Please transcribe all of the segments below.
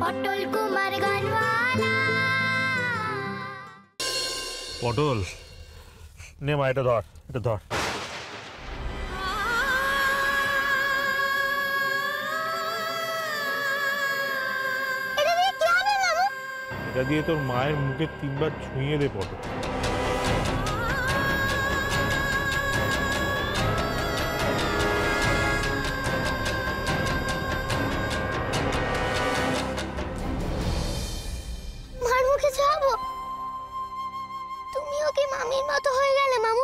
পটল কুমার গানওয়ালা। পটল নে মা, এটা ধর, এটা ধর। এটা দিয়ে তোর মায়ের মুখে 3 বার ছুঁয়ে দে পটল। মার মুখে যাবো? তুমিও কি মামির মতো হয়ে গেলে মামু?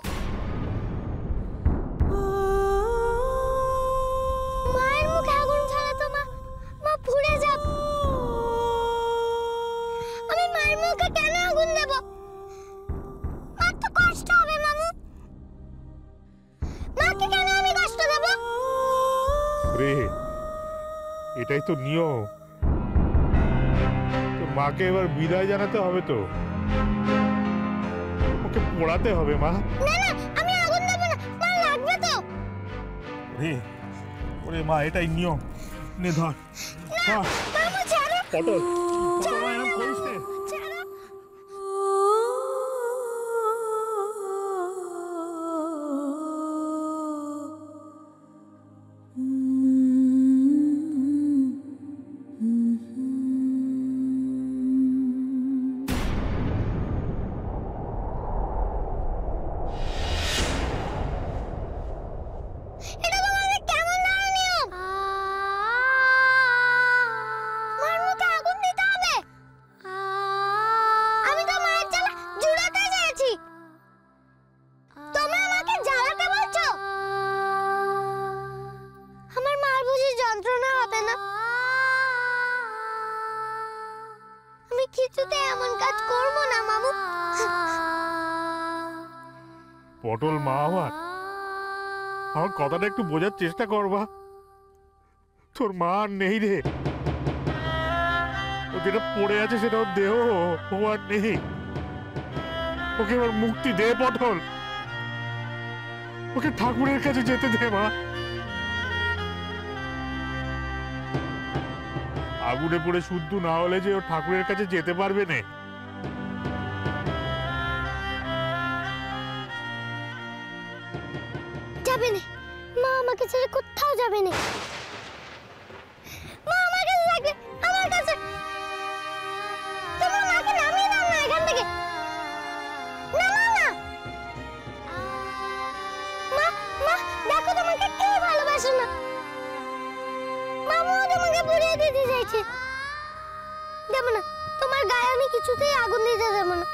মায়ের মুখে আগুন ঝাড়া তো মা পুড়ে যাব। আমি মায়ের মুখে কেন আগুন দেব? মার তো কষ্ট হবে মামু। মাকে কেন আমি কষ্ট দেব? রে, এটাই তো নিয়ম। তো মাকে এবার বিদায় জানাতে হবে, তো ওকে পড়াতে হবে মা। না না, আমি আগুন দেব না, মা লাগবে তো। রে ওরে মা, এটাই নিয়ম। নে ধর, ধর। মামু ছাড়ো। পটল পটল মা, এরকম করিস নে। ছাড়ো। এটা তোমাদের কেমন ধরনের নিয়ম? মার মুখে আগুন দিতে হবে? আমি তো মায়ের জ্বালা জুড়াতে চেয়েছি, তোমরা আমাকে জ্বালাতে বলছো? আমার মার বুঝি যন্ত্রণা হবে না? আমি কিছুতে এমন কাজ করব না মামু। পটল মা, আমার কথাটা একটু বোঝার চেষ্টা করবা। তোর মা আর নেই রে, ও যেটা পড়ে আছে সেটা ওর দেহ, ও আর নেই। ওকে এবার মুক্তি দে পটল, ওকে ঠাকুরের কাছে যেতে দে মা। আগুনে পড়ে শুদ্ধ না হলে যে ও ঠাকুরের কাছে যেতে পারবে না। যাবে না, মা আমাকে ছেড়ে কোথাও যাবে না। মা আমার কাছে থাকবে, আমার কাছে। তোমরা মাকে নামিয়ে দাও না এখান থেকে। নামাও না। মা মা দেখো, তোমাকে কেউ ভালোবাসে না। মামুও তোমাকে পুড়িয়ে দিতে চাইছে। দেব না, তোমার গায়ে আমি কিছুতেই আগুন দিতে দেব না।